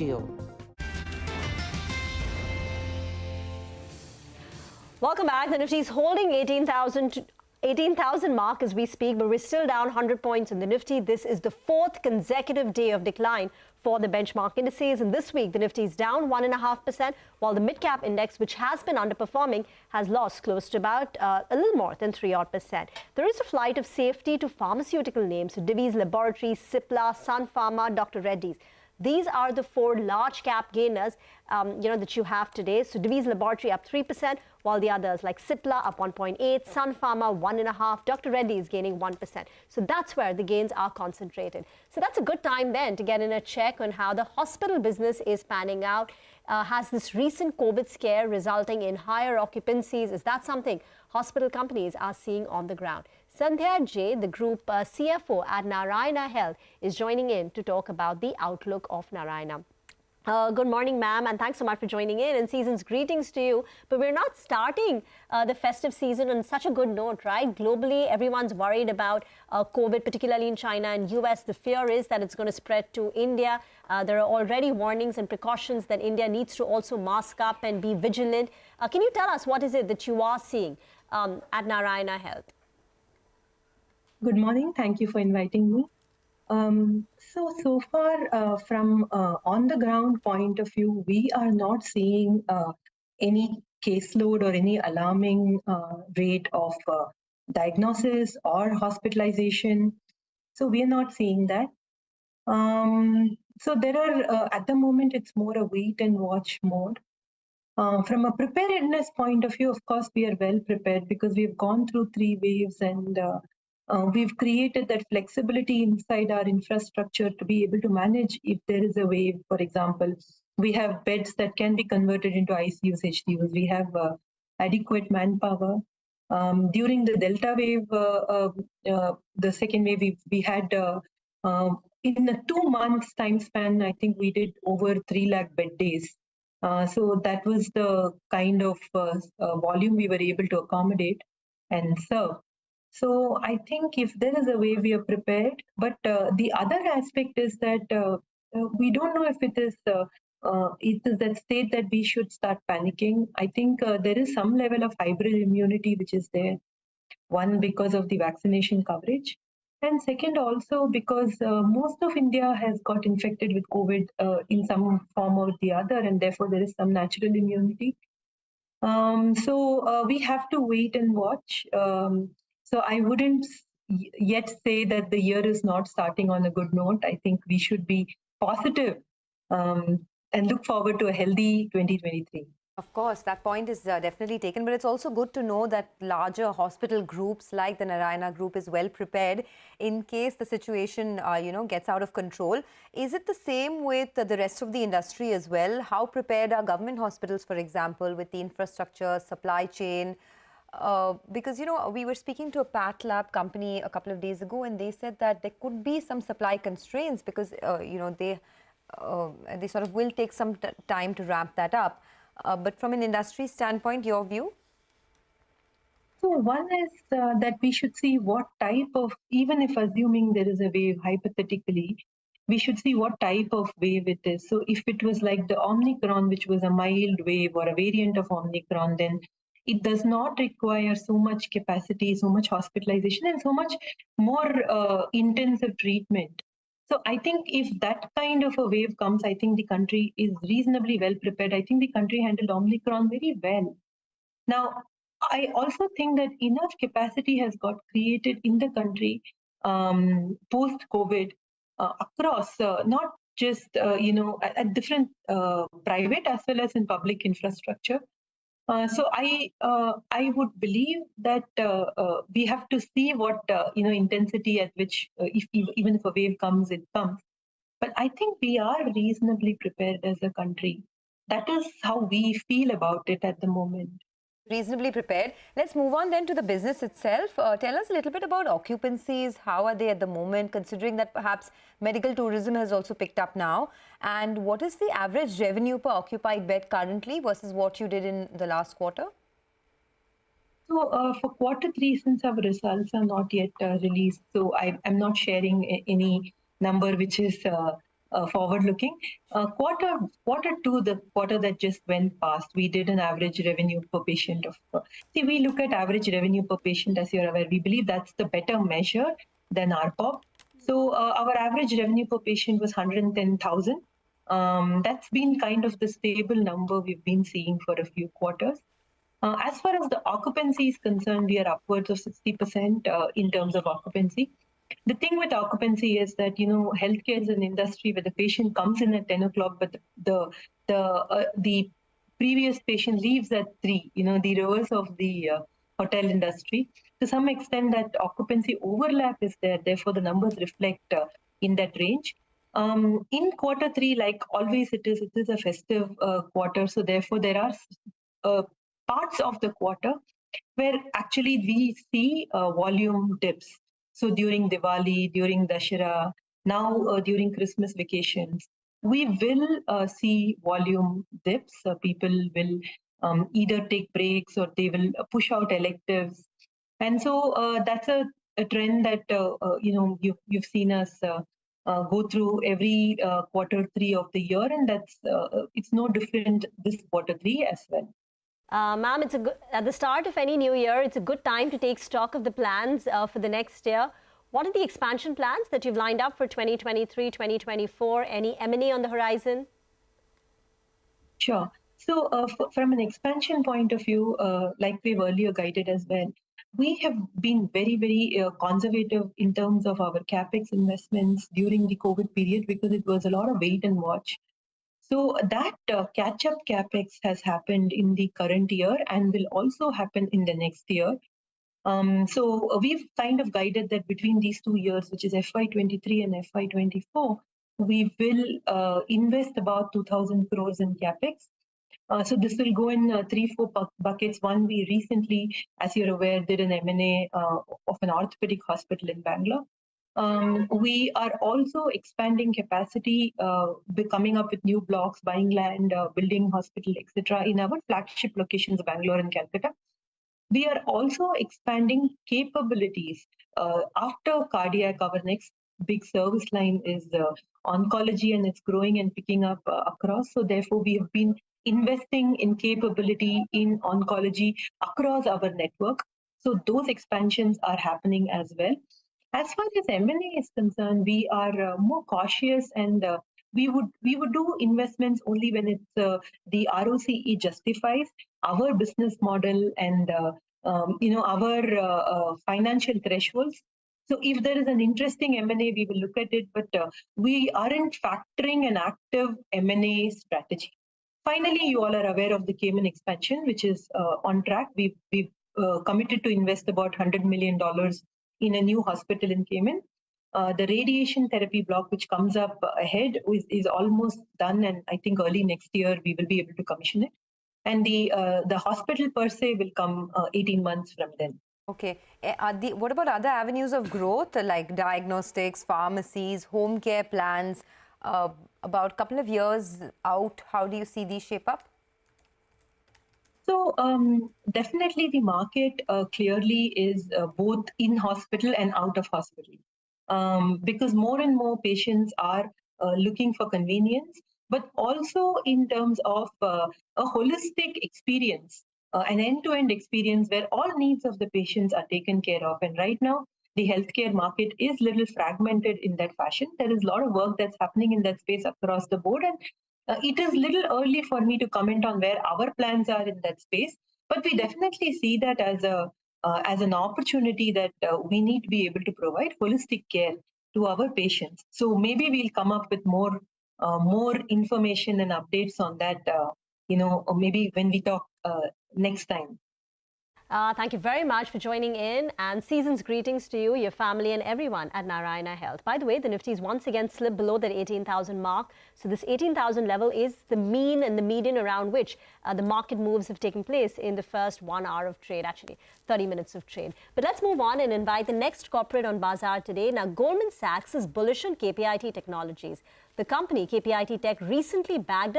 you. Welcome back. The Nifty is holding 18,000 mark as we speak, but we're still down 100 points in the Nifty. This is the fourth consecutive day of decline for the benchmark indices. And this week, the Nifty is down 1.5%, while the mid-cap index, which has been underperforming, has lost close to about a little more than 3%. There is a flight of safety to pharmaceutical names, so Divi's Laboratories, Cipla, Sun Pharma, Dr. Reddy's. These are the four large cap gainers, that you have today. So Divi's Laboratory up 3%, while the others like Cipla up 1.8, Sun Pharma 1.5, Dr. Reddy is gaining 1%. So that's where the gains are concentrated. So that's a good time then to get in a check on how the hospital business is panning out. Has this recent COVID scare resulting in higher occupancies? Is that something hospital companies are seeing on the ground? Sandhya J, the group CFO at Narayana Health, is joining in to talk about the outlook of Narayana. Good morning, ma'am, and thanks so much for joining in, and season's greetings to you. But we're not starting the festive season on such a good note, right? Globally, everyone's worried about COVID, particularly in China and US. The fear is that it's going to spread to India. There are already warnings and precautions that India needs to also mask up and be vigilant. Can you tell us what is it that you are seeing at Narayana Health? Good morning. Thank you for inviting me. So far, from on the ground point of view, we are not seeing any caseload or any alarming rate of diagnosis or hospitalization. So we are not seeing that. So there are, at the moment, it's more a wait and watch mode. From a preparedness point of view, of course, we are well prepared because we've gone through 3 waves and we've created that flexibility inside our infrastructure to be able to manage if there is a wave. For example, we have beds that can be converted into ICUs, HDUs. We have adequate manpower. During the Delta wave, the second wave, we had in a 2 months time span, I think we did over 3 lakh bed days. So that was the kind of volume we were able to accommodate and serve. So I think if there is a way, we are prepared. But the other aspect is that we don't know if it is that state that we should start panicking. I think there is some level of hybrid immunity which is there. One, because of the vaccination coverage. And second, also because most of India has got infected with COVID in some form or the other, and therefore there is some natural immunity. So we have to wait and watch. So I wouldn't yet say that the year is not starting on a good note. I think we should be positive and look forward to a healthy 2023. Of course, that point is definitely taken, but it's also good to know that larger hospital groups like the Narayana Group is well prepared in case the situation, gets out of control. Is it the same with the rest of the industry as well? How prepared are government hospitals, for example, with the infrastructure, supply chain? Because, we were speaking to a Path Lab company a couple of days ago, and they said that there could be some supply constraints because, they sort of will take some time to ramp that up. But from an industry standpoint, your view? So one is that we should see what type of, even if assuming there is a wave, hypothetically, we should see what type of wave it is. So if it was like the Omicron, which was a mild wave or a variant of Omicron, then it does not require so much capacity, so much hospitalization, and so much more intensive treatment. So I think if that kind of a wave comes, I think the country is reasonably well prepared. I think the country handled Omicron very well. Now, I also think that enough capacity has got created in the country post-COVID across, not just, at different private as well as in public infrastructure. So I would believe that we have to see what intensity at which even if a wave comes, it comes. But I think we are reasonably prepared as a country. That is how we feel about it at the moment. Reasonably prepared. Let's move on then to the business itself. Tell us a little bit about occupancies. How are they at the moment, considering that perhaps medical tourism has also picked up now? And what is the average revenue per occupied bed currently versus what you did in the last quarter? So for Q3, since our results are not yet released, so I'm not sharing any number which is forward-looking. Quarter two, the quarter that just went past, we did an average revenue per patient of. See, we look at average revenue per patient, as you're aware. We believe that's the better measure than ARPOB. So our average revenue per patient was 110,000. That's been kind of the stable number we've been seeing for a few quarters. As far as the occupancy is concerned, we are upwards of 60% in terms of occupancy. The thing with occupancy is that, healthcare is an industry where the patient comes in at 10 o'clock, but the previous patient leaves at 3, the reverse of the hotel industry. To some extent, that occupancy overlap is there. Therefore, the numbers reflect in that range. In quarter three, like always, it is a festive quarter. So therefore, there are parts of the quarter where actually we see volume dips. So during Diwali, during Dashera, now during Christmas vacations, we will see volume dips. People will either take breaks or they will push out electives. And so that's a trend that, you've seen us go through every quarter three of the year. And it's no different this quarter three as well. Ma'am, at the start of any new year, it's a good time to take stock of the plans for the next year. What are the expansion plans that you've lined up for 2023, 2024? Any M&A on the horizon? Sure. So from an expansion point of view, like we've earlier guided as well, we have been very, very conservative in terms of our capex investments during the COVID period because it was a lot of wait and watch. So that catch-up capex has happened in the current year and will also happen in the next year. So we've kind of guided that between these 2 years, which is FY23 and FY24, we will invest about 2,000 crores in capex. So this will go in 3-4 buckets. One, we recently, as you're aware, did an M&A of an orthopedic hospital in Bangalore. We are also expanding capacity, coming up with new blocks, buying land, building hospital, etc. in our flagship locations, Bangalore and Calcutta. We are also expanding capabilities. After cardiac, our next big service line is oncology, and it's growing and picking up across. So therefore, we have been investing in capability in oncology across our network. So those expansions are happening as well. As far as M&A is concerned, we are more cautious, and we would do investments only when it's the ROCE justifies our business model and our financial thresholds. So if there is an interesting M&A, we will look at it, but we aren't factoring an active M&A strategy. Finally, you all are aware of the Cayman expansion, which is on track. We've committed to invest about $100 million in a new hospital in Cayman. The radiation therapy block, which comes up ahead, is almost done, and I think early next year we will be able to commission it. And the hospital per se will come 18 months from then. Okay. What about other avenues of growth like diagnostics, pharmacies, home care plans? About a couple of years out, how do you see these shape up? So definitely the market clearly is both in hospital and out of hospital, because more and more patients are looking for convenience, but also in terms of a holistic experience, an end-to-end experience where all needs of the patients are taken care of. And right now, the healthcare market is a little fragmented in that fashion. There is a lot of work that's happening in that space across the board, and it is little early for me to comment on where our plans are in that space, but we definitely see that as an opportunity that we need to be able to provide holistic care to our patients. So maybe we'll come up with more information and updates on that, or maybe when we talk next time. Thank you very much for joining in, and season's greetings to you, your family, and everyone at Narayana Health. By the way, the Nifty's once again slipped below that 18,000 mark. So this 18,000 level is the mean and the median around which the market moves have taken place in the first 1 hour of trade, actually 30 minutes of trade. But let's move on and invite the next corporate on Bazaar today. Now, Goldman Sachs is bullish on KPIT Technologies. The company, KPIT Tech, recently bagged